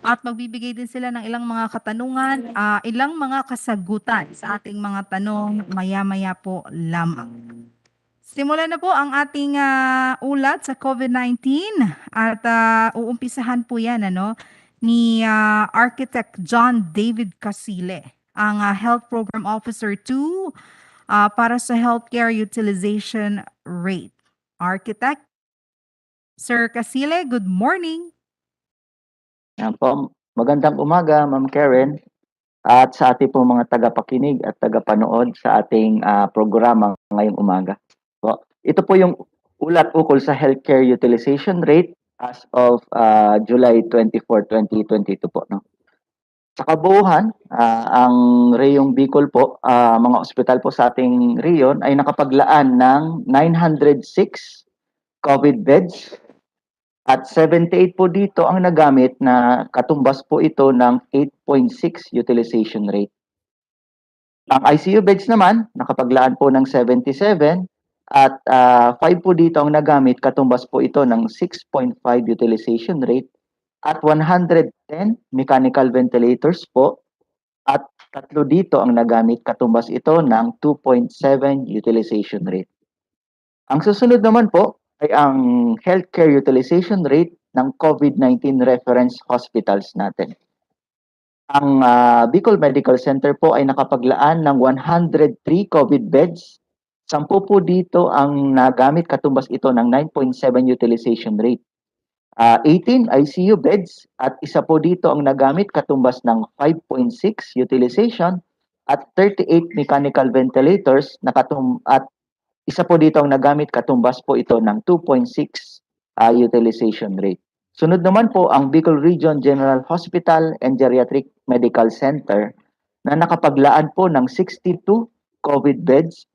at magbibigay din sila ng ilang mga katanungan, ilang mga kasagutan sa ating mga tanong maya-maya po lamang. Simulan na po ang ating ulat sa COVID-19 at uumpisahan po yan ni Architect John David Casile, ang Health Program Officer 2 para sa healthcare utilization rate. Architect, Sir Casile, good morning. Yan po. Magandang umaga, Ma'am Karen, at sa ating pong mga tagapakinig at tagapanood sa ating programa ngayong umaga. Po, ito po yung ulat ukol sa healthcare utilization rate as of July 24, 2022 po. No? Sa kabuuan, ang Reyong Bicol po, mga ospital po sa ating reyon ay nakapaglaan ng 906 COVID beds at 78 po dito ang nagamit na katumbas po ito ng 8.6 utilization rate. Ang ICU beds naman, nakapaglaan po ng 77 at 5 po dito ang nagamit, katumbas po ito ng 6.5 utilization rate at 110 mechanical ventilators po at 3 dito ang nagamit, katumbas ito ng 2.7 utilization rate. Ang susunod naman po ay ang healthcare utilization rate ng COVID-19 reference hospitals natin. Ang Bicol Medical Center po ay nakapaglaan ng 103 COVID beds. 10 po dito ang nagamit, katumbas ito ng 9.7 utilization rate. 18 ICU beds at isa po dito ang nagamit, katumbas ng 5.6 utilization at 38 mechanical ventilators at isa po dito ang nagamit, katumbas po ito ng 2.6 utilization rate. Sunod naman po ang Bicol Region General Hospital and Geriatric Medical Center na nakapaglaan po ng 62 COVID beds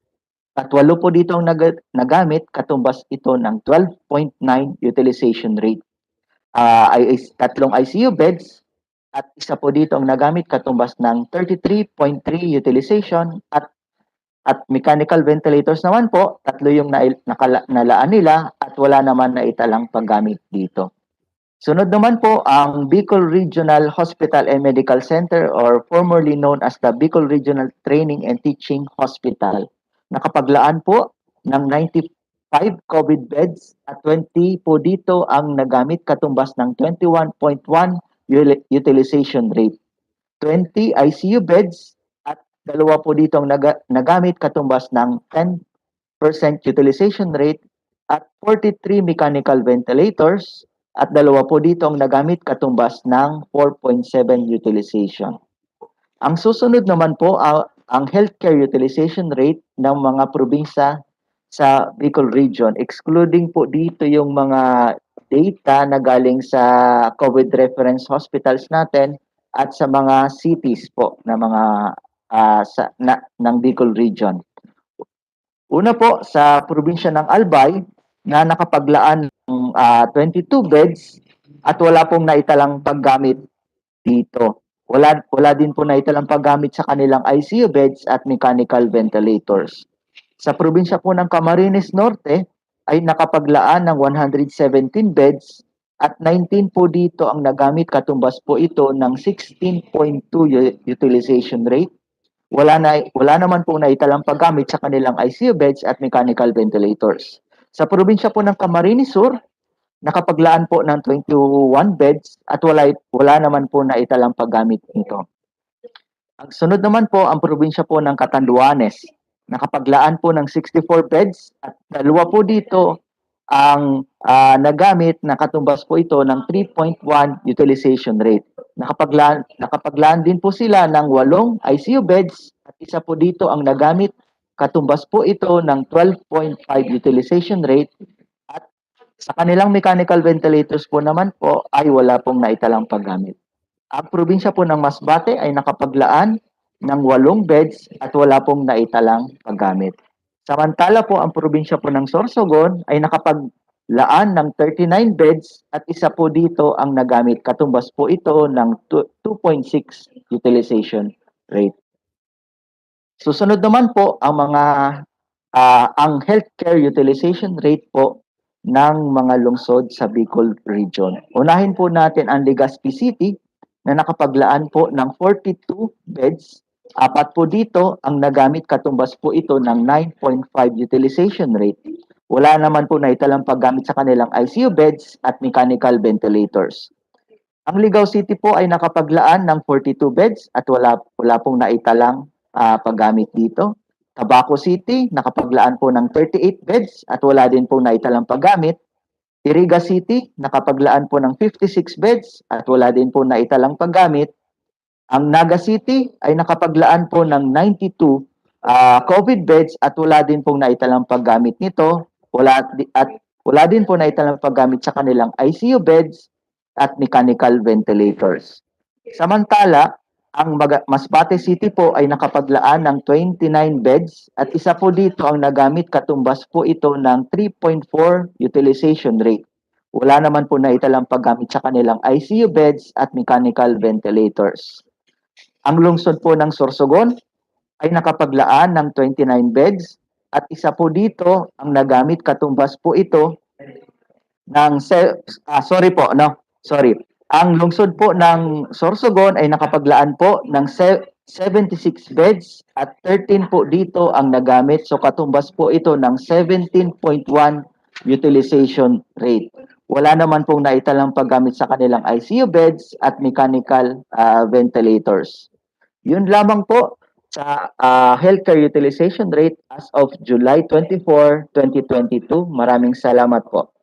at 8 po dito ang nagamit, katumbas ito ng 12.9 utilization rate. Ay 3 ICU beds at isa po dito ang nagamit, katumbas ng 33.3 utilization at mechanical ventilators naman po, 3 yung nalaan nila at wala naman na italang paggamit dito. Sunod naman po ang Bicol Regional Hospital and Medical Center or formerly known as the Bicol Regional Training and Teaching Hospital. Nakapaglaan po ng 95 COVID beds at 20 po dito ang nagamit, katumbas ng 21.1 utilization rate. 20 ICU beds at 2 po dito ang nagamit, katumbas ng 10% utilization rate at 43 mechanical ventilators at 2 po dito ang nagamit, katumbas ng 4.7 utilization. Ang susunod naman po ang healthcare utilization rate ng mga probinsya sa Bicol Region, excluding po dito yung mga data na galing sa COVID reference hospitals natin at sa mga cities po na mga ng Bicol Region. Una po sa probinsya ng Albay na nakapaglaan ng 22 beds at wala pong naitalang paggamit dito. Wala din po naitalang paggamit sa kanilang ICU beds at mechanical ventilators. Sa probinsya po ng Camarines Norte ay nakapaglaan ng 117 beds at 19 po dito ang nagamit, katumbas po ito ng 16.2 utilization rate. Wala naman po naitalang paggamit sa kanilang ICU beds at mechanical ventilators. Sa probinsya po ng Camarines Sur, nakapaglaan po ng 21 beds at wala naman po naitalang paggamit nito. Ang sunod naman po ang probinsya po ng Catanduanes. Nakapaglaan po ng 64 beds at 2 po dito ang nagamit na katumbas po ito ng 3.1 utilization rate. Nakapaglaan din po sila ng 8 ICU beds at isa po dito ang nagamit, katumbas po ito ng 12.5 utilization rate at sa kanilang mechanical ventilators po naman po ay wala pong naitalang paggamit. Ang probinsya po ng Masbate ay nakapaglaan ng 8 beds at wala pong naitalang paggamit. Samantala po ang probinsya po ng Sorsogon ay nakapaglaan ng 39 beds at isa po dito ang nagamit, katumbas po ito ng 2.6 utilization rate. Susunod naman po ang healthcare utilization rate po ng mga lungsod sa Bicol Region. Unahin po natin ang Legazpi City na nakapaglaan po ng 42 beds. Apat po dito ang nagamit, katumbas po ito ng 9.5 utilization rate. Wala naman po naitalang paggamit sa kanilang ICU beds at mechanical ventilators. Ang Ligao City po ay nakapaglaan ng 42 beds at wala pong naitalang paggamit dito. Tabaco City, nakapaglaan po ng 38 beds at wala din pong naitalang paggamit. Iriga City, nakapaglaan po ng 56 beds at wala din po naitalang paggamit. Ang Naga City ay nakapaglaan po ng 92 COVID beds at wala din pong naitalang paggamit nito. Wala din po naitalang paggamit sa kanilang ICU beds at mechanical ventilators. Samantala, ang Masbate City po ay nakapaglaan ng 29 beds at isa po dito ang nagamit, katumbas po ito ng 3.4 utilization rate. Wala naman po naitalang paggamit sa kanilang ICU beds at mechanical ventilators. Ang lungsod po ng Sorsogon ay nakapaglaan ng 29 beds at isa po dito ang nagamit, katumbas po ito ng Ang lungsod po ng Sorsogon ay nakapaglaan po ng 76 beds at 13 po dito ang nagamit, so katumbas po ito ng 17.1 utilization rate. Wala naman pong naitalang paggamit sa kanilang ICU beds at mechanical ventilators. Yun lamang po sa healthcare utilization rate as of July 24, 2022. Maraming salamat po.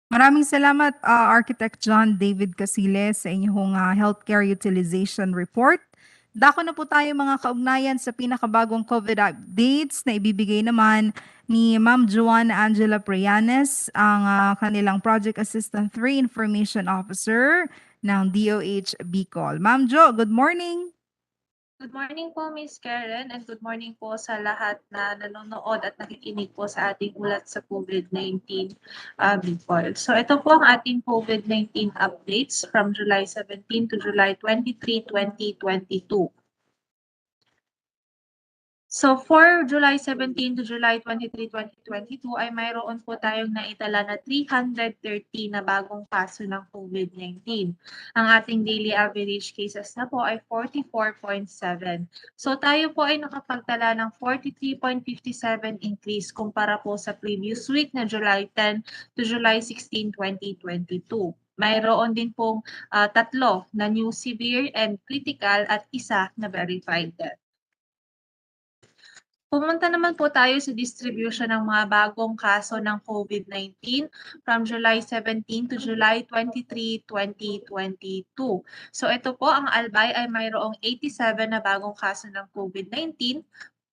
Maraming salamat, Architect John David Casiles, sa inyong healthcare utilization report. Dako na po tayo mga kaugnayan sa pinakabagong COVID updates na ibibigay naman ni Ma'am Joanna Angela Prianes, ang kanilang Project Assistant 3 Information Officer ng DOH Bicol. Ma'am Jo, good morning! Good morning po, Ms. Karen, and good morning po sa lahat na nanonood at nakikinig po sa ating ulat sa COVID-19 Bicol. So ito po ang ating COVID-19 updates from July 17 to July 23, 2022. So for July 17 to July 23, 2022 ay mayroon po tayong naitala na 330 na bagong kaso ng COVID-19. Ang ating daily average cases na po ay 44.7. So tayo po ay nakapagtala ng 43.57 increase kumpara po sa previous week na July 10 to July 16, 2022. Mayroon din pong tatlo na new severe and critical at isa na verified death. Pumunta naman po tayo sa distribution ng mga bagong kaso ng COVID-19 from July 17 to July 23, 2022. So ito po, ang Albay ay mayroong 87 na bagong kaso ng COVID-19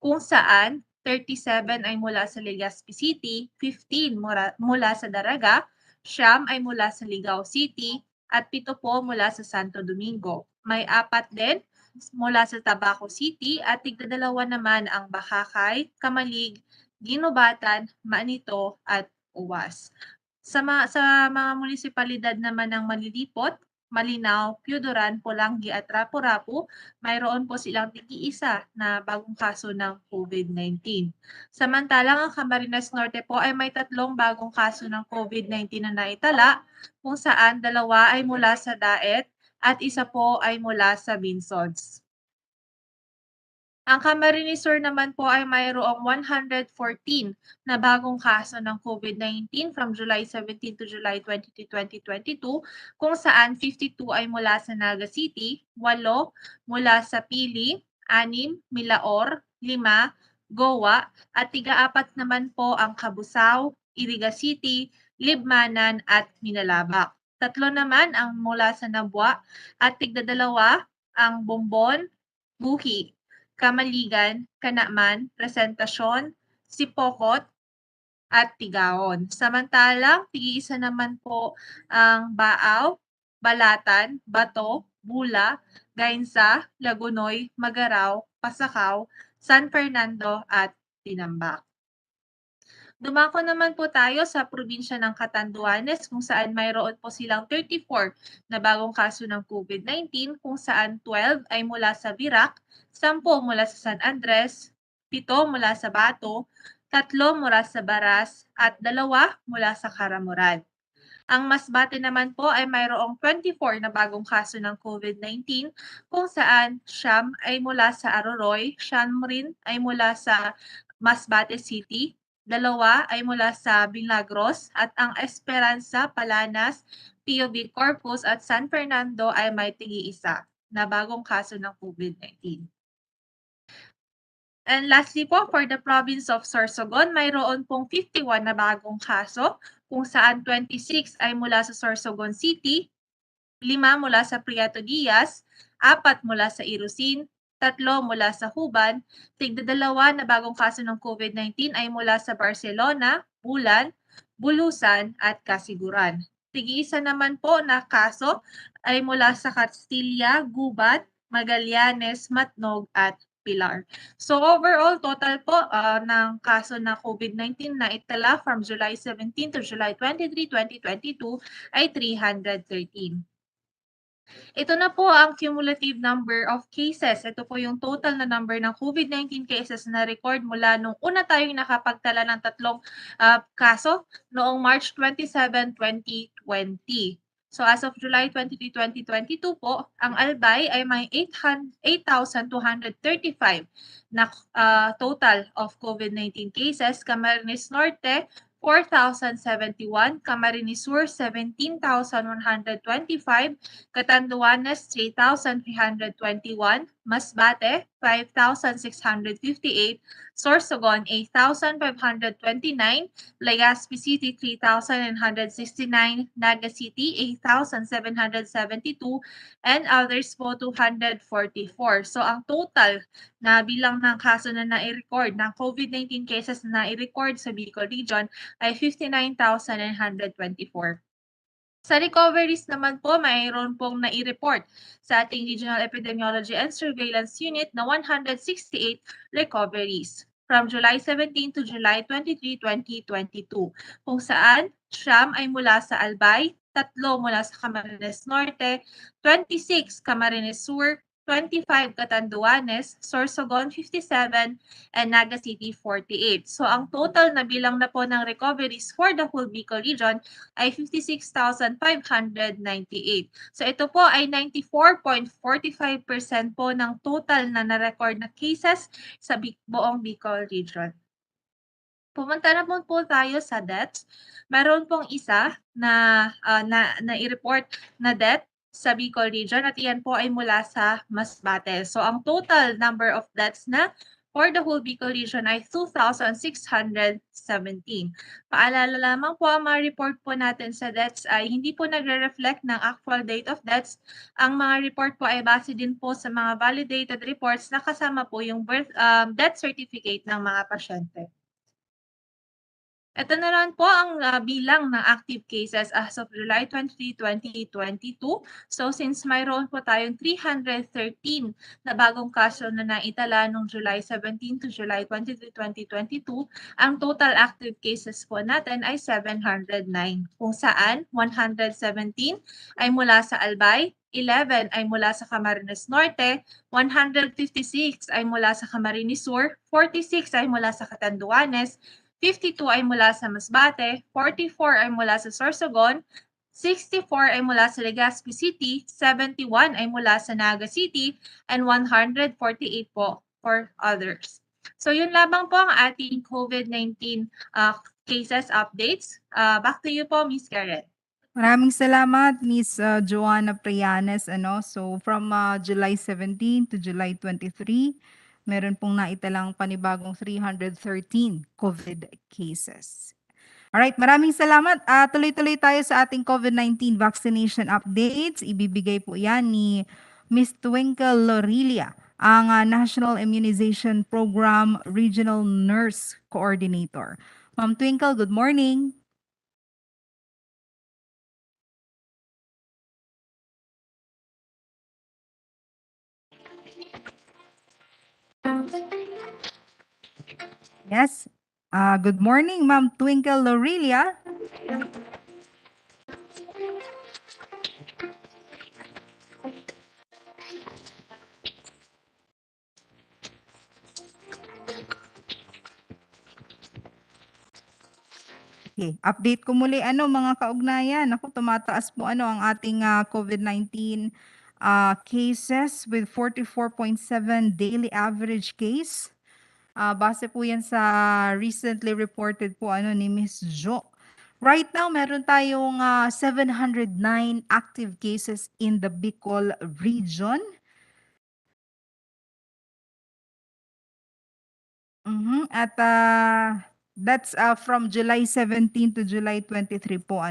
kung saan 37 ay mula sa Legazpi City, 15 mula sa Daraga, 9 ay mula sa Ligao City, at 7 po mula sa Santo Domingo. May 4 din mula sa Tabaco City at 2 naman ang Bakakay, Kamalig, Ginobatan, Manito at Uwas. Sa mga munisipalidad naman ng Malilipot, Malinaw, Piudoran, Pulangi at Rapu-Rapu, mayroon po silang tig-isa na bagong kaso ng COVID-19. Samantalang ang Camarines Norte po ay may 3 bagong kaso ng COVID-19 na naitala, kung saan 2 ay mula sa Daet at isa po ay mula sa Binsods. Ang Camarines Sur naman po ay mayroong 114 na bagong kaso ng COVID-19 from July 17 to July 22, 2022, kung saan 52 ay mula sa Naga City, 8 mula sa Pili, 6 Milaor, 5 Goa, at 4 naman po ang Cabusao, Iriga City, Libmanan at Minalabak. 3 naman ang mula sa Nabua at 2 ang Bombon, Buhi, Kamaligan, Kanaman, Presentasyon, Sipokot, at Tigaon. Samantalang, tig-isa naman po ang Baaw, Balatan, Bato, Bula, Gainsa, Lagunoy, Magaraw, Pasakaw, San Fernando at Tinambak. Dumako naman po tayo sa probinsya ng Catanduanes kung saan mayroon po silang 34 na bagong kaso ng COVID-19 kung saan 12 ay mula sa Virac, 10 mula sa San Andres, 7 mula sa Bato, 3 mula sa Baras at 2 mula sa Karamuran. Ang Masbate naman po ay mayroong 24 na bagong kaso ng COVID-19 kung saan 9 ay mula sa Aroroy, 9 rin ay mula sa Masbate City, 2 ay mula sa Milagros at ang Esperanza, Palanas, PUB Corpus at San Fernando ay may tig-iisa na bagong kaso ng COVID-19. And lastly po, for the province of Sorsogon, mayroon pong 51 na bagong kaso kung saan 26 ay mula sa Sorsogon City, 5 mula sa Prieto Diaz, 4 mula sa Irusin, 3 mula sa Huban, tigdadalawa na bagong kaso ng COVID-19 ay mula sa Barcelona, Bulan, Bulusan at Kasiguran. Tig-isa naman po na kaso ay mula sa Castilla, Gubat, Magallanes, Matnog at Pilar. So overall, total po ng kaso na COVID-19 na itala from July 17 to July 23, 2022 ay 313. Ito na po ang cumulative number of cases. Ito po yung total na number ng COVID-19 cases na record mula nung una tayong nakapagtala ng 3 kaso noong March 27, 2020. So as of July 23, 2022 po, ang Albay ay may 8,235 na total of COVID-19 cases. Camarines Norte, 4,071, Camarines Sur, 17,125, Catanduanes, 3,321, Masbate, 5,658, Sorsogon, 8,529, Legazpi City, 3,969, Naga City, 8,772, and others po, 244. So, ang total na bilang ng kaso na nai-record ng COVID-19 cases na nai-record sa Bicol Region ay 59,924. Sa recoveries naman po, mayroon pong nai-report sa ating Regional Epidemiology and Surveillance Unit na 168 recoveries from July 17 to July 23, 2022, kung saan 9 ay mula sa Albay, 3 mula sa Camarines Norte, 26 Camarines Sur, 25 Catanduanes, Sorsogon 57, and Naga City 48. So ang total na bilang na po ng recoveries for the whole Bicol region ay 56,598. So ito po ay 94.45% po ng total na na-record na cases sa buong Bicol region. Pumunta na po tayo sa deaths. Meron pong isa na i-report na death sa Bicol region at iyan po ay mula sa Masbate. So ang total number of deaths na for the whole Bicol region ay 2,617. Paalala lamang po, ang mga report po natin sa deaths ay hindi po nagre-reflect ng actual date of deaths. Ang mga report po ay base din po sa mga validated reports na kasama po yung death certificate ng mga pasyente. Ito na lang po ang bilang ng active cases as of July 23, 2022. So since mayroon po tayong 313 na bagong kaso na naitala noong July 17 to July 23, 2022, ang total active cases po natin ay 709, kung saan 117 ay mula sa Albay, 11 ay mula sa Camarines Norte, 156 ay mula sa Camarines Sur, 46 ay mula sa Catanduanes, 52 ay mula sa Masbate, 44 ay mula sa Sorsogon, 64 ay mula sa Legazpi City, 71 ay mula sa Naga City, and 148 po for others. So yun lamang po ang ating COVID-19 cases updates. Back to you po, Ms. Karen. Maraming salamat, Miss Joanna Prianes. So from July 17 to July 23, meron pong naitalang panibagong 313 COVID cases. Alright, maraming salamat. Tuloy-tuloy tayo sa ating COVID-19 vaccination updates. Ibibigay po yan ni Miss Twinkle Lorilia, ang National Immunization Program Regional Nurse Coordinator. Ma'am Twinkle, good morning. Yes. Good morning, Ma'am Twinkle Lorilia. Okay, update ko muli mga kaugnayan. Naku, tumataas po ang ating COVID-19 cases with 44.7 daily average case. Base po yan sa recently reported po ni Miss Jo. Right now, meron tayong 709 active cases in the Bicol region. At that's from July 17 to July 23 po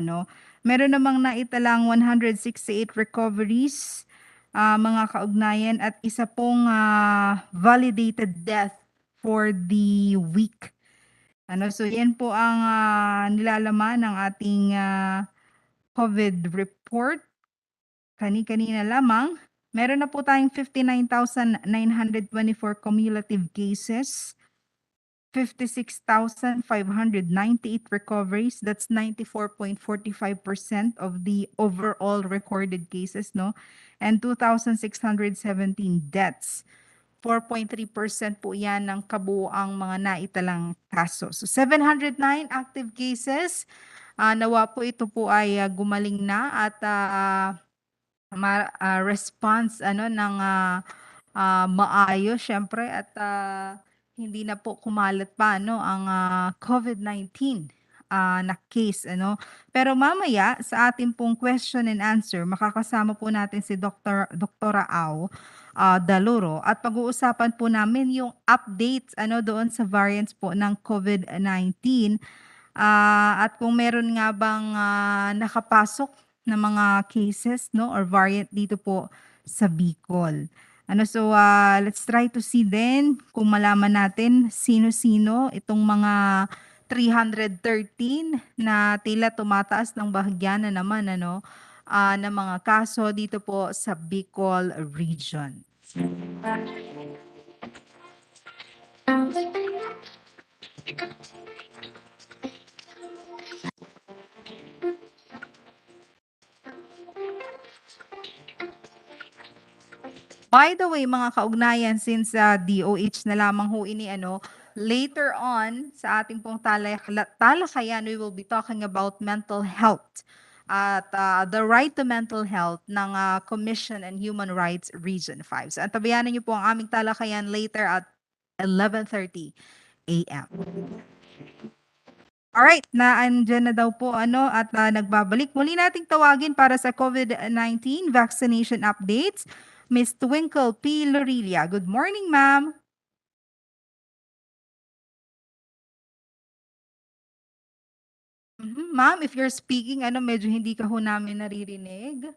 Meron namang naitalang 168 recoveries, mga kaugnayan, at isa pong validated death for the week. So yan po ang nilalaman ng ating COVID report. Kanina lamang, meron na po tayong 59,924 cumulative cases. 56,598 recoveries. That's 94.45% of the overall recorded cases, no? And 2,617 deaths. 4.3% po yan ng kabuuang mga naitalang kaso. So 709 active cases. Nawa po ito po ay gumaling na at response ng maayos syempre at hindi na po kumalat pa ang COVID-19 na case Pero mamaya sa ating pong question and answer makakasama po natin si Doktora Au Daluro at pag-uusapan po namin yung updates doon sa variants po ng COVID-19 at kung meron nga bang nakapasok na mga cases or variant dito po sa Bicol. So let's try to see then kung malaman natin sino-sino itong mga 313 na tila tumataas ng bahagya na naman ng mga kaso dito po sa Bicol region. By the way, mga kaugnayan, since DOH na lamang ho ini later on sa ating pong talakayan, we will be talking about mental health at the right to mental health ng Commission on Human Rights Region 5. So antabayanan niyo po ang aming talakayan later at 11:30 a.m. Alright, andyan na daw po at nagbabalik. Muli nating tawagin para sa COVID-19 vaccination updates, Ms. Twinkle P. Lorilla. Good morning, ma'am. Ma'am, if you're speaking, medyo hindi ka ho namin naririnig.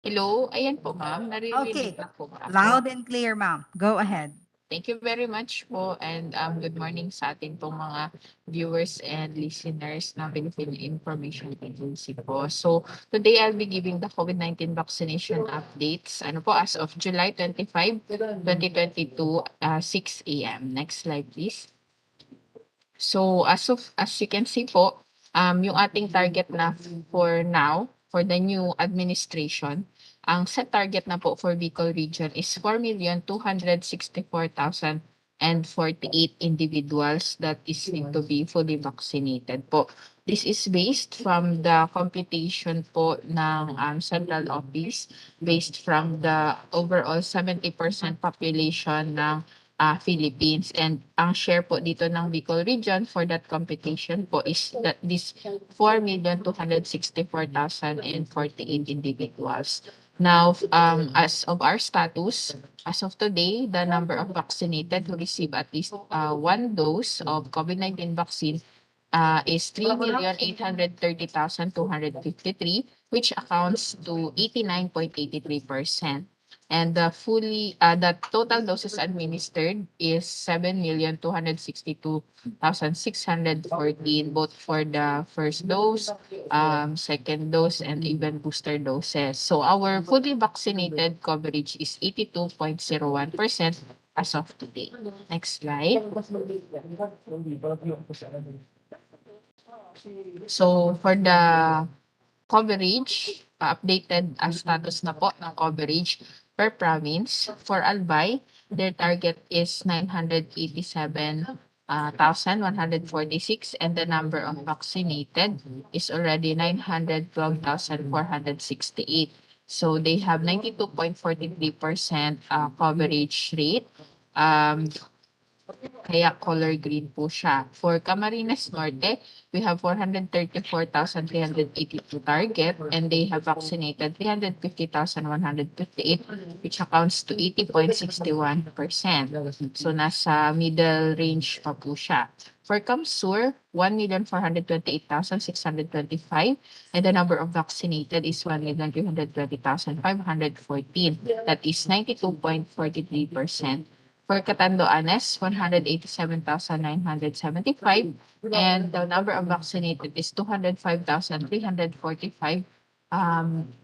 Hello, ayan po ma'am, Okay. naririnig na po ba ako? Loud and clear, ma'am. Go ahead. Thank you very much po and good morning sa ating pong mga viewers and listeners ng Philippine Information Agency po. So today I'll be giving the COVID-19 vaccination updates as of July 25, 2022, 6 a.m. Next slide please. So as you can see po, yung ating target na for now, for the new administration, ang set target na po for Bicol region is 4,264,048 individuals that is need to be fully vaccinated po. This is based from the computation po ng central office, based from the overall 70% population ng Philippines. And ang share po dito ng Bicol region for that computation po is that this 4,264,048 individuals. Now, as of our status, as of today, the number of vaccinated who receive at least one dose of COVID-19 vaccine is 3,830,253, which accounts to 89.83%. And the total doses administered is 7,262,614, both for the first dose, second dose, and even booster doses. So our fully vaccinated coverage is 82.01% as of today. Next slide. So for the coverage, updated status na po ng coverage per province. For Albay, their target is 987 146, and the number of vaccinated is already 912,468. So they have 92.43% coverage rate. Kaya color green po siya. For Camarines Norte, we have 434,382 target, and they have vaccinated 350,158, which accounts to 80.61%. So nasa middle range pa po siya. For Kamsur, 1,428,625, and the number of vaccinated is 1,320,514. That is 92.43%. For Catanduanes, 187,975, and the number of vaccinated is 205,345.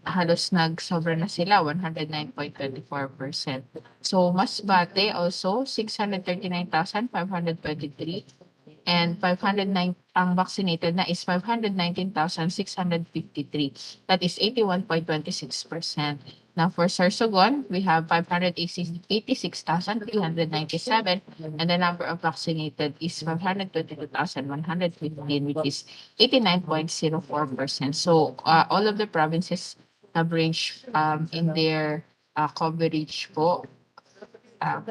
Halos nagsobra na sila, 109.24%. So Masbate also, 639,523, and 509, ang vaccinated na is 519,653. That is 81.26%. Now for Sorsogon, we have 586,397, and the number of vaccinated is 522,115, which is 89.04%. So all of the provinces have ranged in their coverage po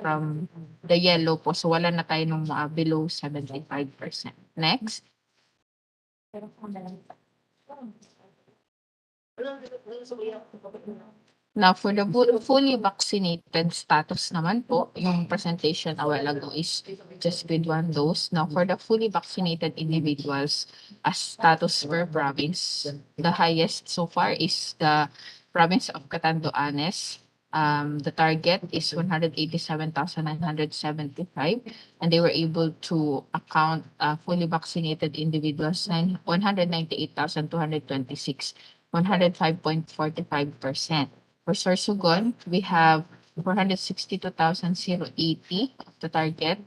from the yellow po. So wala na tayo nung below 75%. Next. Now, for the fully vaccinated status naman po, yung presentation a while ago is just with one dose. Now, for the fully vaccinated individuals, as status per province, the highest so far is the province of Catanduanes. The target is 187,975, and they were able to account fully vaccinated individuals 198,226, 105.45%. For Sorsogon, we have 462,080 of the target,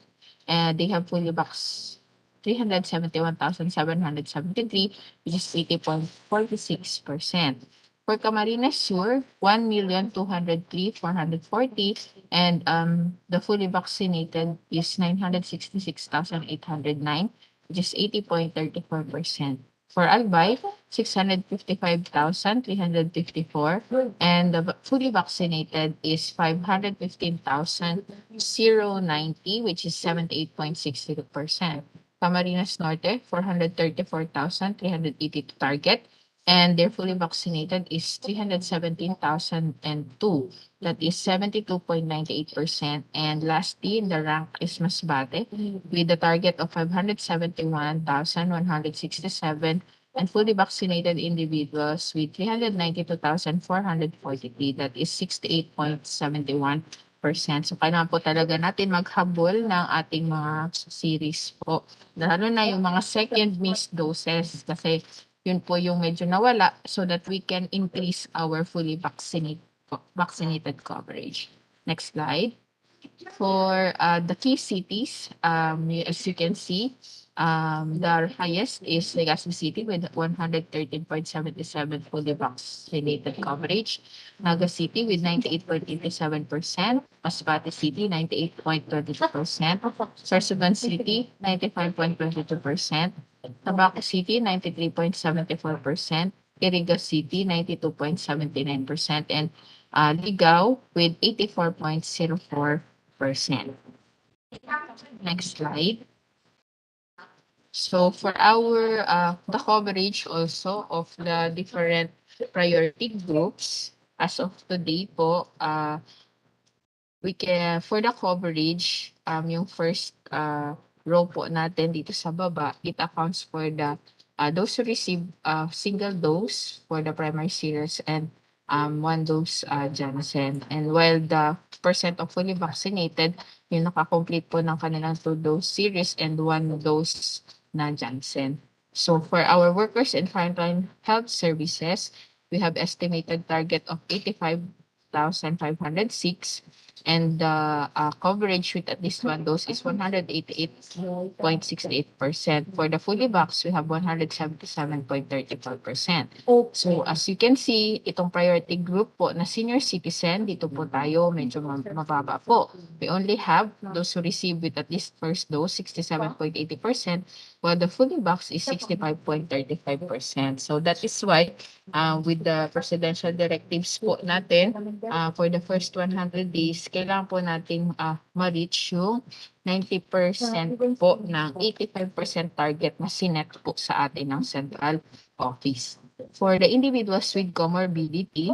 and they have fully vaccinated 371,773, which is 80.46%. For Camarines Sur, 1,203,440, and the fully vaccinated is 966,809, which is 80.34%. For Albay, 655,354, and the fully vaccinated is 515,090, which is 78.60%. Camarines Norte, 434,382 target, and their fully vaccinated is 317,002. That is 72.98%. And lastly, in the rank is Masbate with the target of 571,167, and fully vaccinated individuals with 392,443. That is 68.71%. So kailangan po talaga natin maghabol ng ating mga series po. Lalo na yung mga second missed doses, kasi yun po yung medyo nawala, so that we can increase our fully vaccinated coverage. Next slide. For the key cities, as you can see, the highest is Legazpi City with 113.77 fully vaccinated coverage. Naga City with 98.87%. Masbate City, 98.22%. Sorsogon City, 95.22%. Tabaco City, 93.74%. Iriga City, 92.79%. And Ligao with 84.04%. Next slide. So for our the coverage also of the different priority groups, as of today po, we can, for the coverage, yung first row po natin dito sa baba, it accounts for the those who receive single dose for the primary series and one dose Janssen. And while the percent of fully vaccinated, yung nakakomplete po ng kanilang 2-dose series and 1 dose na Janssen. So for our workers in frontline health services, we have estimated target of 85,506, and the coverage with at least one dose is 188.68%. For the fully vax, we have 177.34%. So as you can see, itong priority group po na senior citizen, dito po tayo medyo mababa po. We only have those who receive with at least first dose, 67.80%, while the fully vax is 65.35%. So that is why with the presidential directives po natin, for the first 100 days, kailangan po natin ma-reach yung 90% po ng 85% target na sinet po sa atin ng central office. For the individuals with comorbidity,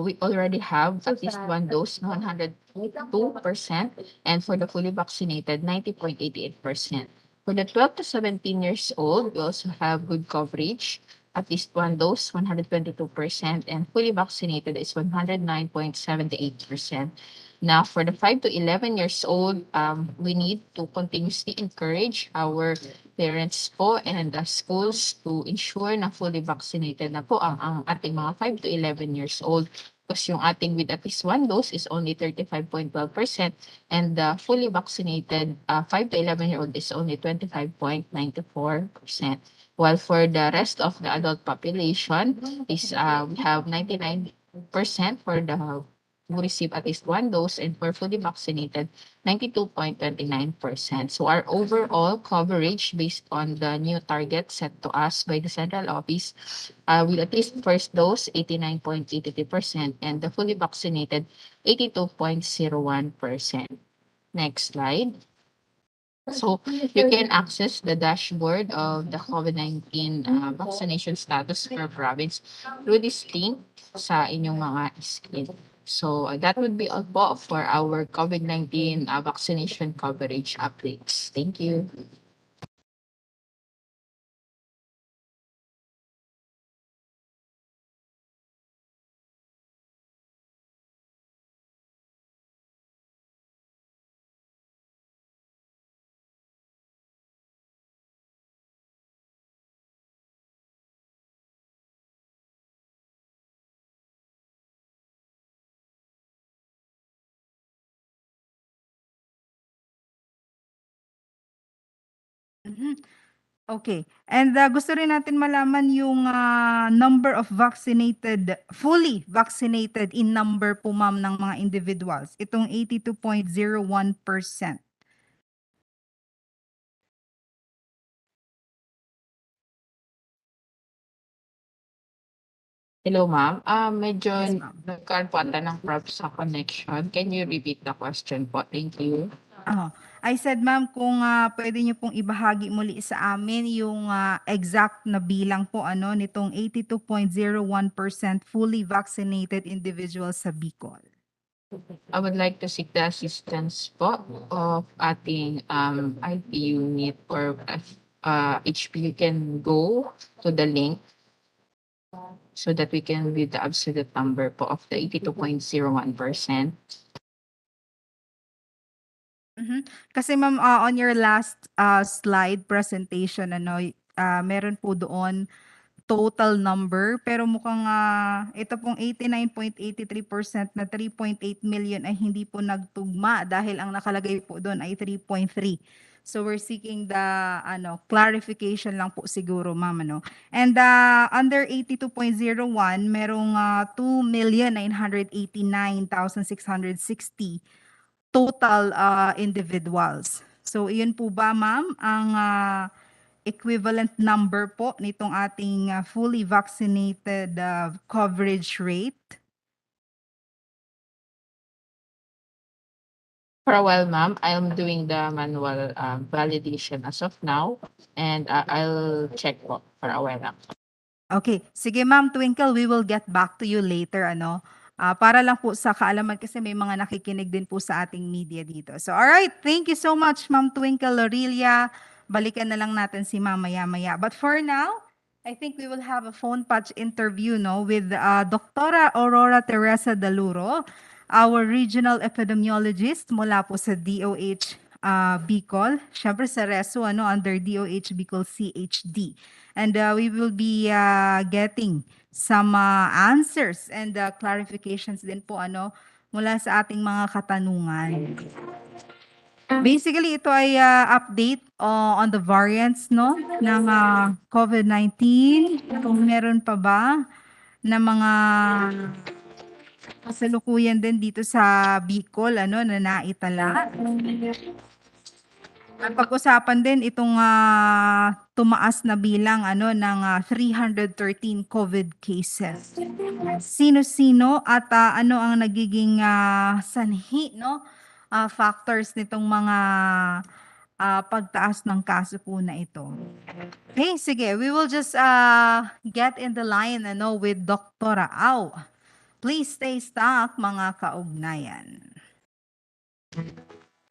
we already have at least one dose, 102%, and for the fully vaccinated, 90.88%. For the 12 to 17 years old, we also have good coverage, at least one dose, 122%, and fully vaccinated is 109.78%. Now, for the 5 to 11 years old, we need to continuously encourage our parents po and the schools to ensure na fully vaccinated na po ang ating mga 5 to 11 years old. Because yung ating with at least one dose is only 35.12%, and the fully vaccinated 5 to 11-year-old is only 25.94%. While for the rest of the adult population is we have 99% for the who receive at least one dose, and for fully vaccinated, 92.29%. So our overall coverage based on the new target set to us by the central office with at least first dose, 89.83%, and the fully vaccinated, 82.01%. Next slide. So you can access the dashboard of the COVID-19 vaccination status per province through this link sa inyong mga screen. So that would be all po for our COVID-19 vaccination coverage updates. Thank you. Mhm. Okay. And gusto rin natin malaman yung number of fully vaccinated in number po ma'am ng mga individuals. Itong 82.01%. Hello, ma'am. Medyo Yes, ma'am. nagkaroon po ata ng problem sa connection. Can you repeat the question po? Thank you. I said ma'am kung pwede niyo pong ibahagi muli sa amin yung exact na bilang po nitong 82.01% fully vaccinated individuals sa Bicol. I would like to seek the assistance po of ating IP unit or HP. You can go to the link so that we can read the absolute number po of the 82.01%. Kasi ma'am, on your last slide presentation, meron po doon total number, pero mukhang ito pong 89.83% na 3.8 million ay hindi po nagtugma dahil ang nakalagay po doon ay 3.3. So we're seeking the clarification lang po siguro ma'am. And under 82.01, merong 2,989,660 total individuals. So iyon po ba ma'am ang equivalent number po nitong ating fully vaccinated coverage rate? For a while, ma'am, I'm doing the manual validation as of now, and I'll check po for a while lang. Okay, sige ma'am Twinkle, we will get back to you later para lang po sa kaalaman kasi may mga nakikinig din po sa ating media dito. So alright, thank you so much Ma'am Twinkle Lorelia. Balikan na lang natin si Ma'am maya-maya. But for now, I think we will have a phone patch interview with Dr. Aurora Teresa Daluro, our regional epidemiologist mula po sa DOH Bicol. Syempre sa RESO under DOH Bicol CHD. And we will be getting some answers and clarifications din po mula sa ating mga katanungan. Basically, ito ay update on the variants no ng COVID-19. Kung meron pa ba na mga kasalukuyan din dito sa Bicol ano na naitala. At pag-usapan din itong tumaas na bilang ano ng 313 COVID cases. Sino-sino at ano ang nagiging sanhi no factors nitong mga pagtaas ng kaso po na ito. Okay, sige, we will just get in the line ano with Dr. Au. Please stay stuck mga kaugnayan.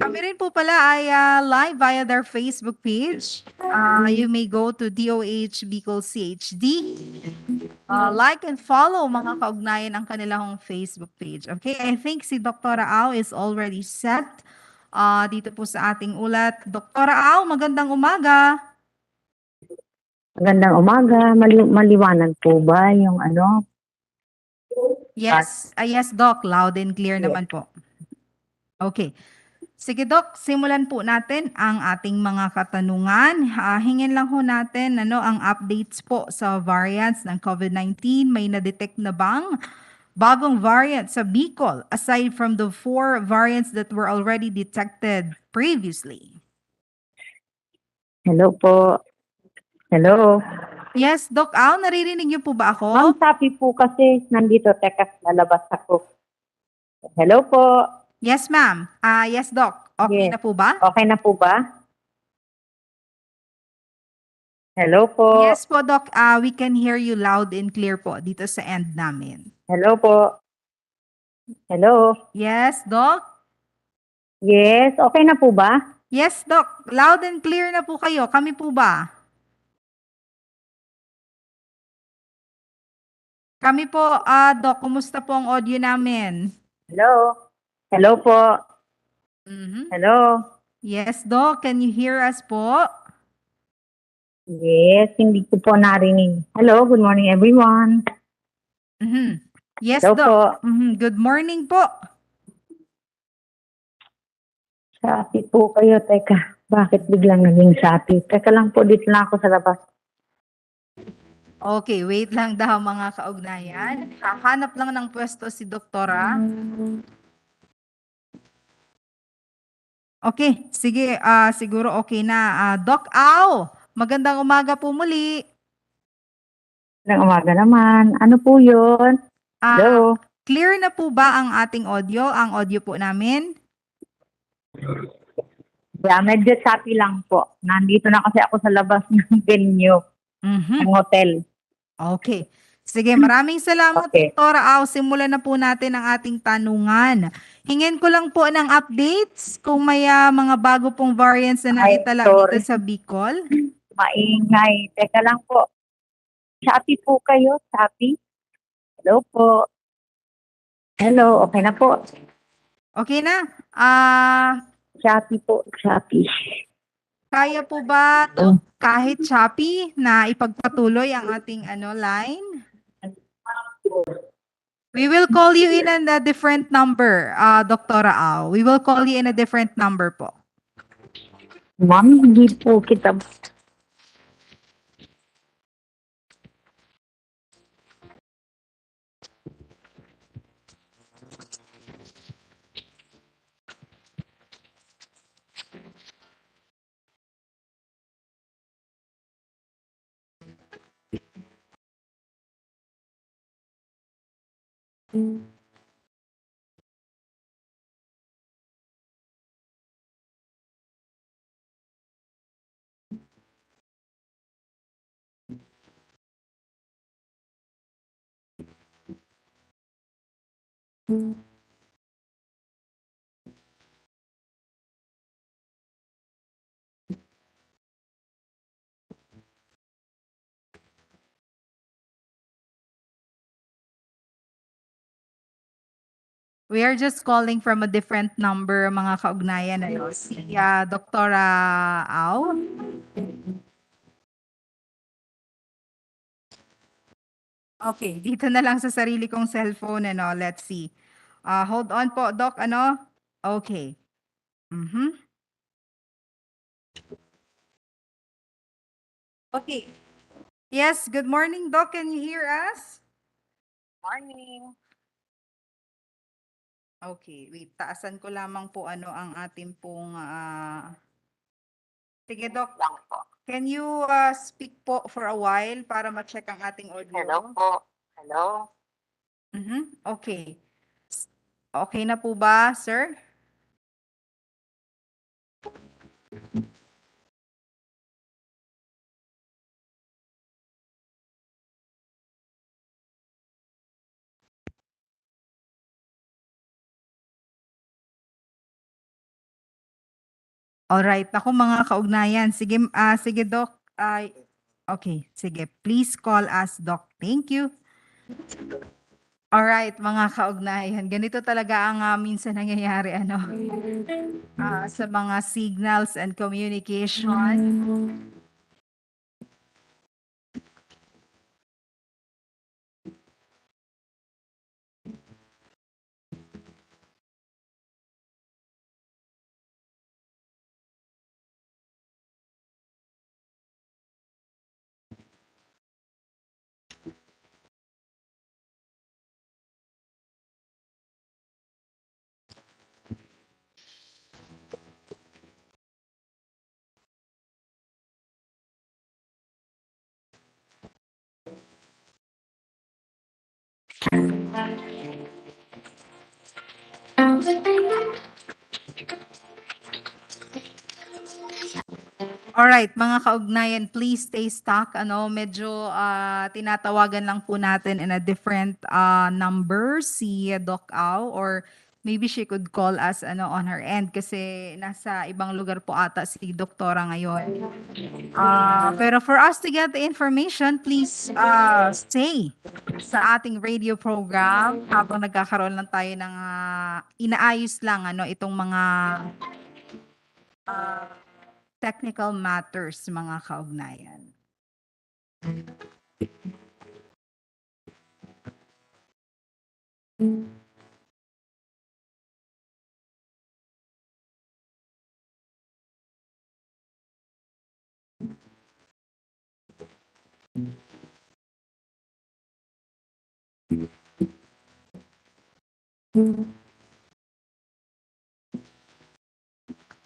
Kami rin po pala ay live via their Facebook page. You may go to DOH Bicol CHD. Like and follow mga kaugnayan ang kanilang Facebook page. Okay, I think si Dr. Au is already set dito po sa ating ulat. Dr. Au, magandang umaga. Magandang umaga. Maliwanag po ba yung ano? Yes, yes Doc, loud and clear naman po. Okay. Sige Doc, simulan po natin ang ating mga katanungan. Hingin lang ho natin ano ang updates po sa variants ng COVID-19. May na-detect na bang bagong variant sa Bicol aside from the 4 variants that were already detected previously? Hello po. Hello. Yes, Doc Au, naririnig niyo po ba Ma'am, ako? sabi po kasi nandito, teka, lalabas ako. Hello po. Yes, ma'am. Yes, Doc. Okay Yes. na po ba? Okay na po ba? Hello po. Yes po, Doc. We can hear you loud and clear po dito sa end namin. Hello po. Hello. Yes, Doc? Yes, okay na po ba? Yes, Doc. Loud and clear na po kayo. Kami po ba? Kami po, Doc. Kumusta po ang audio namin? Hello. Hello po. Mhm. Hello. Yes, Doc. Can you hear us po? Yes, hindi ko po narinig. Hello, good morning everyone. Mhm. Yes, Hello Doc. po. Good morning po. Sapi po kayo, teka. Bakit biglang naging sapi? Teka lang po, dito na ako sa labas. Okay, wait lang daw mga kaugnayan. Hahanap lang ng pwesto si Doktora. Okay, sige, siguro okay na. Doc Au, magandang umaga po muli. Ng umaga naman. Ano po yun? Hello? Clear na po ba ang ating audio, ang audio po namin? Yeah, medyo sapi lang po. Nandito na kasi ako sa labas ng venue, Mhm. ng hotel. Okay. Sige, maraming salamat, Okay. Doktora Au. Simulan na po natin ang ating tanungan. Hingin ko lang po ng updates kung may mga bago pong variants na Ay, naitala sorry. dito sa Bicol. Maingay. Teka lang po. Sapi po kayo? Sapi? Hello po. Hello, okay na po. Okay na? Sapi po, sapi. Kaya po ba kahit Shopee na ipagpatuloy ang ating line? We will call you in a different number, Doktora Au. We will call you in a different number po. Ma'am, hindi po kita. We are just calling from a different number, mga kaugnayan. Si Doktora Au. Okay, dito na lang sa sarili kong cellphone. Let's see. Hold on po, Doc, ano? Okay. Mhm. Okay. Yes, good morning, Doc. Can you hear us? Morning. Okay, wait. Taasan ko lamang po ano ang ating pong Sige, Doc. Lang po. Can you speak po for a while para ma-check ang ating audio? Hello po. Hello. Okay. Okay na po ba, sir? Alright. Naku, mga kaugnayan. Sige, sige, Doc. Okay, sige. Please call us, Doc. Thank you. Alright, mga kaugnayan. Ganito talaga ang minsan nangyayari ano, sa mga signals and communication. Alright, mga kaugnayan, please stay stuck. Ano, medyo tinatawagan lang po natin in a different number si Doc Au, or maybe she could call us ano on her end kasi nasa ibang lugar po ata si Doktora ngayon. Pero for us to get the information, please stay sa ating radio program habang nagkakaroon lang tayo ng inaayos lang ano itong mga technical matters, mga kaugnayan.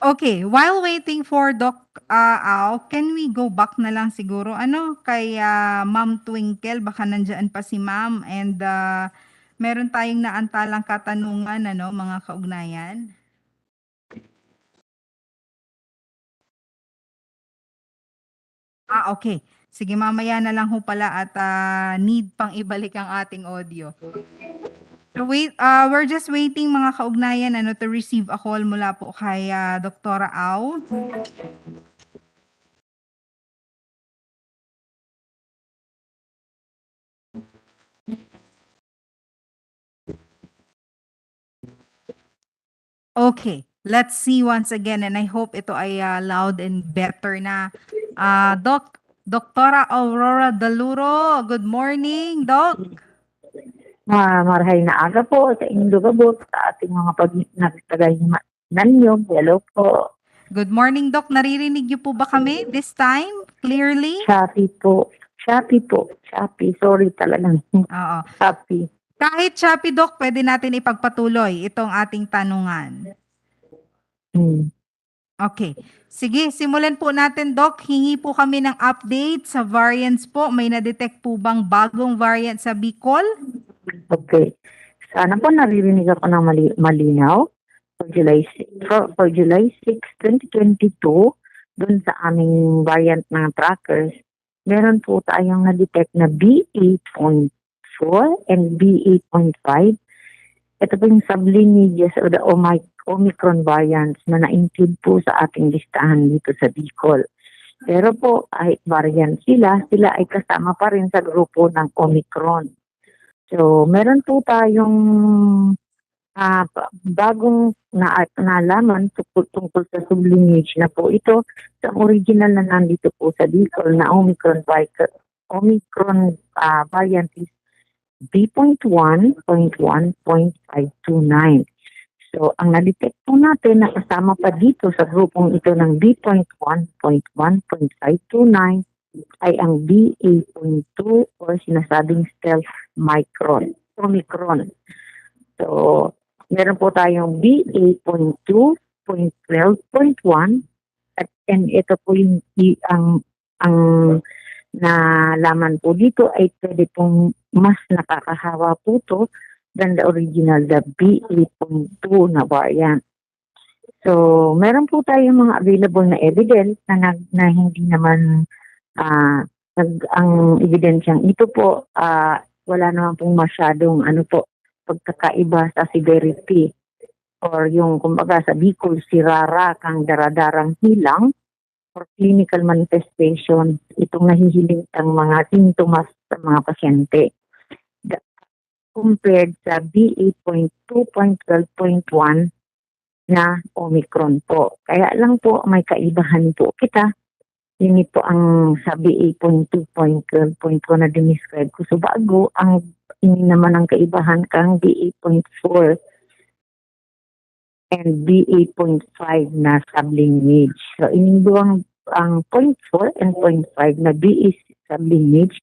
Okay, while waiting for Doc Au, can we go back na lang siguro ano kay Ma'am Twinkle, baka nandiyan pa si Ma'am, and meron tayong naantalang katanungan ano mga kaugnayan. Okay. Sige, mamaya na lang ho pala at need pang ibalik ang ating audio. So wait, we're just waiting mga kaugnayan ano to receive a call mula po kay Doktora Au. Okay, let's see once again, and I hope ito ay loud and better na. Doktora Aurora Daluro, good morning, Doc. Marahay na aga po sa inyong lugabot sa ating mga nagtagay nanyo. Hello po. Good morning, Doc. Naririnig niyo po ba kami this time? Clearly? Shopee po. Shopee. Sorry talagang. Oo. Shopee. Kahit Shopee, Doc, pwede natin ipagpatuloy itong ating tanungan. Okay. Sige, simulan po natin, Doc. Hingi po kami ng update sa variants po. May na-detect po bang bagong variant sa Bicol? Okay. Sana po naririnig ako ng malinaw. For July 6, 2022, dun sa aming variant ng trackers, meron po tayong na-detect na B8.4 and B8.5. Ito po yung sublineages o the Omicron variants na na-include po sa ating listahan dito sa Bicol. Pero po, kahit variant sila ay kasama pa rin sa grupo ng Omicron. So, meron po tayong bagong naalaman tungkol sa sublineage na po ito sa original na nandito po sa Bicol na Omicron variant is B.1.1.529. So, ang na-detect po natin na kasama pa dito sa grupong ito ng B.1.1.529 ay ang BA.2 or sinasabing stealth Omicron. So, meron po tayong BA.2.12.1 and ito po yung ang nalaman po dito ay pwede pong mas nakakahawa po to than the original, the BA.2 na variant. So, meron po tayong mga available na evidence na hindi naman ang evidensyang ito po wala naman pong masyadong pagkakaiba sa severity or yung kumbaga sa Bicol sirara kang daradarang hilang or clinical manifestation itong nahihiling ang mga sintomas sa mga pasyente compared sa BA.2.12.1 na Omicron po. Kaya lang po may kaibahan po kita. Yun po ang sa BA.2.12.1 na dinescribe ko. So bago, ini naman ang kaibahan kang BA.4 and BA.5 na sublineage. So inindo ang 0.4 and 0.5 na BA sublineage.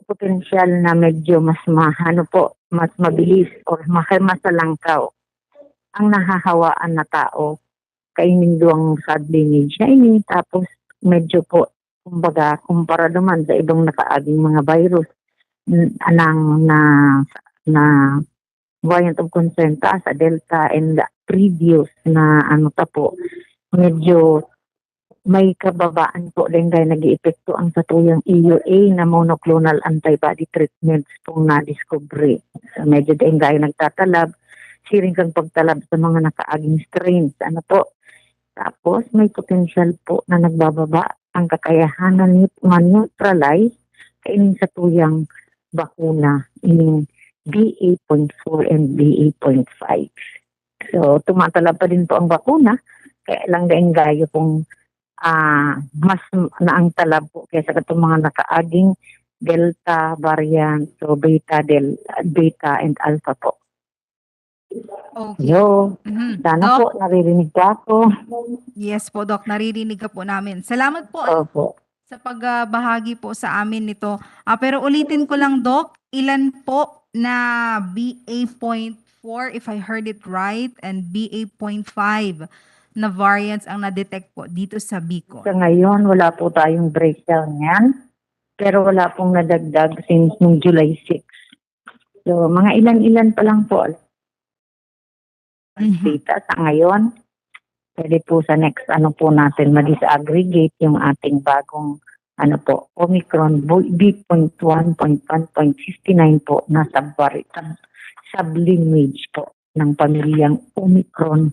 Potensyal na medyo mas mas mabilis or masalangkaw ang nahahawaan na tao kainin ang sublineage na ini tapos medyo po kumbaga kumpara naman sa ibang nakaaging mga virus na variant of concern sa Delta and the previous na medyo may kababaan po din dahil nag-iepekto ang satuyang EUA na monoclonal antibody treatments pong na-discovery. So, medyo din dahil nagtatalab, siring kang pagtalab sa mga nakaaging strains. Tapos may potential po na nagbababa ang kakayahan na ma-neutralize kainin satuyang bakuna in BA.4 and BA.5. So, tumatalab pa din po ang bakuna, kaya lang dahil gayo pong mas naang talab po kaysa itong mga nakaaging Delta variant, so Beta and Alpha po. Okay. Yo, sana Doc, po naririnig ko ako. yes po, Doc, naririnig ka po namin. Salamat po Opo. sa pagbahagi po sa amin nito. Pero ulitin ko lang, Doc, ilan po na BA.4, if I heard it right, and BA.5 na variants ang na-detect po dito sa Bicol? Sa ngayon, wala po tayong breakdown yan. Pero wala pong nadagdag since nung July 6. So, mga ilan-ilan pa lang po. Data sa ngayon, pwede po sa next po natin ma-disaggregate yung ating bagong Omicron B.1.1.59 po na sublineage po ng pamilyang Omicron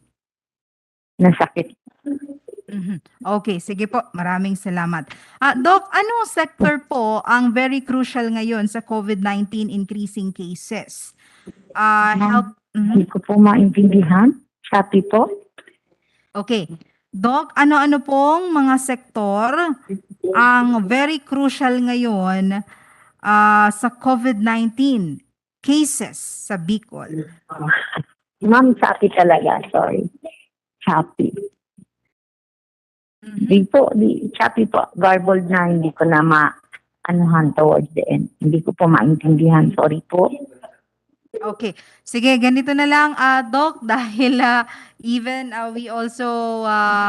na sakit. Okay, sige po. Maraming salamat. Doc, anong sector po ang very crucial ngayon sa COVID-19 increasing cases? Health. Hindi ko po maintindihan. Shopee po. Okay. Doc, ano-ano pong mga sektor ang very crucial ngayon sa COVID-19 cases sa Bicol? Ma'am, Shopee talaga. Sorry. Shopee. Shopee po. Garbled na hindi ko na towards the end. Hindi ko po maintindihan. Sorry po. Okay. Sige, ganito na lang, Doc, dahil even we also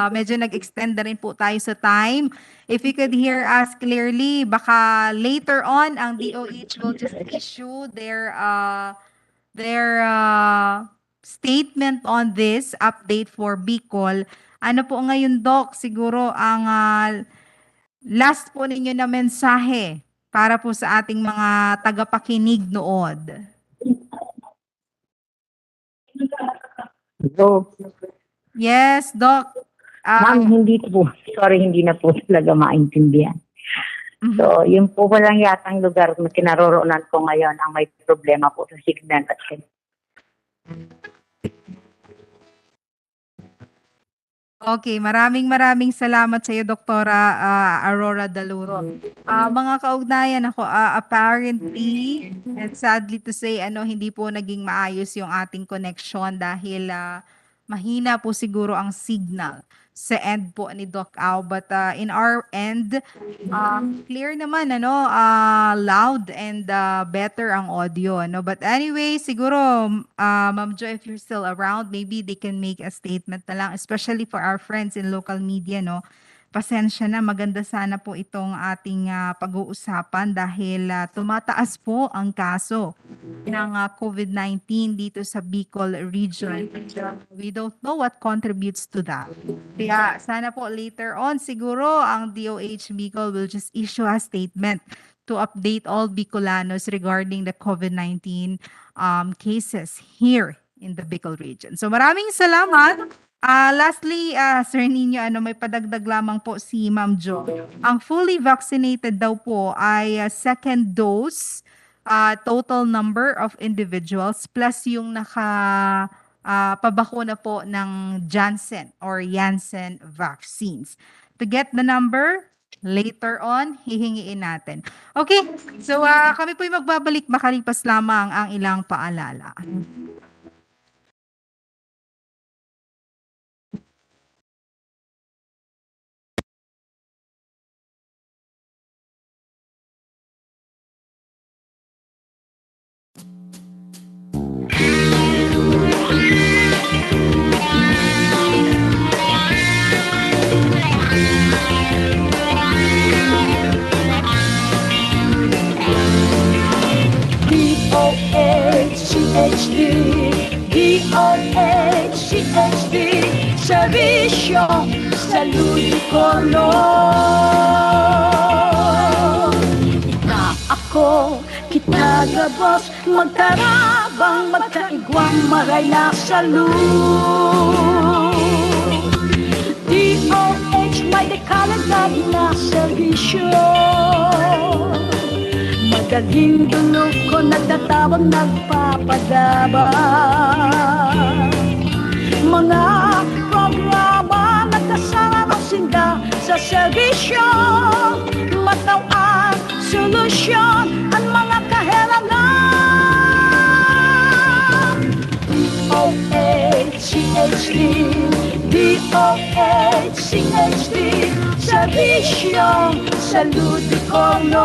medyo nag-extend na rin po tayo sa time. If you could hear us clearly, baka later on, ang DOH will just issue their statement on this update for Bicol. Ano po ngayon, Doc, siguro ang last po ninyo na mensahe para po sa ating mga tagapakinig nood? So, Yes, Doc. ma'am, hindi na po talaga maintindihan. So, yun po walang yatang lugar na kinaroroonan ko ngayon ang may problema po sa signal at Okay, maraming salamat sa iyo, Doktora Aurora Daluro. Mga kaugnayan ako, apparently, and sadly to say, hindi po naging maayos yung ating connection dahil mahina po siguro ang signal sa end po ni Doc Au. But in our end, clear naman, loud and better ang audio. But anyway, siguro, Ma'am Joy, if you're still around, maybe they can make a statement na lang, especially for our friends in local media, pasensya na, maganda sana po itong ating pag-uusapan dahil tumataas po ang kaso ng COVID-19 dito sa Bicol region. We don't know what contributes to that. Kaya sana po later on, siguro ang DOH Bicol will just issue a statement to update all Bicolanos regarding the COVID-19 cases here in the Bicol region. So maraming salamat. Lastly, Sir Nino, may padagdag lamang po si Ma'am Jo. Ang fully vaccinated daw po ay second dose, total number of individuals plus yung pabakuna po ng Janssen or Janssen vaccines. To get the number, later on, hihingiin natin. Okay, so kami po'y magbabalik makalipas lamang ang ilang paalala. DOHCHD, DOHCHD, Servisyo Salud Colon. Na ako, kita gabos, magtarabang, magkaigwang, maray na salud. DOH, may dekalagad na servisyo. Madaling dulog ko nagtatawag nagpapadabang. Mga programa nagkasama sinda sa serbisyo. Matawang solusyon ang mga kahilangan. DOHCHD, DOHCHD, Servisyo Salud Colon.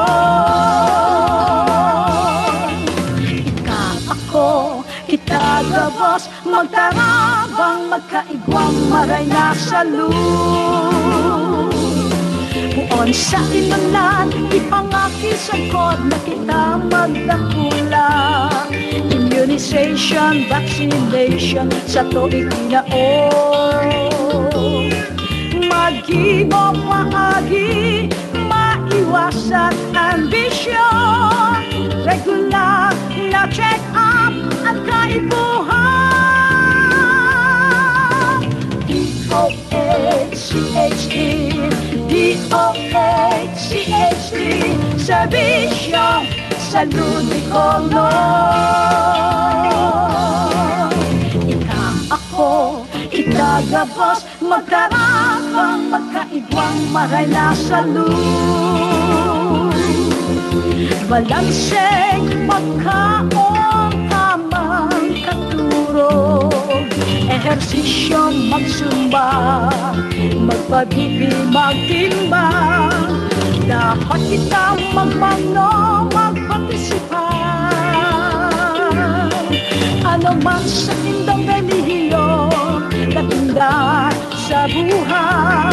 Ika ako, kita gabos, magtarabang, magkaigwang, maray na salud. Buon sa inulan, ipangakisang kod na kita magdakula. Immunization, vaccination, sa tuig tinaon. Mag-ibo maagi, maiwasan ambisyon. Regular na check-up at kaibuhan. DOHCHD, DOHCHD, Servisyo Salud Colon. Ika ako, kita gabos, magtarabang, magkaigwang, maray na salud. Balanseng, magkaon, tamang katurog. Ehersisyo, magsumba, magpagbibi, magtimbang. Dapat kita magmano, magpartisipan. Ano man sa tindang relihiyon, katinda sa buhay.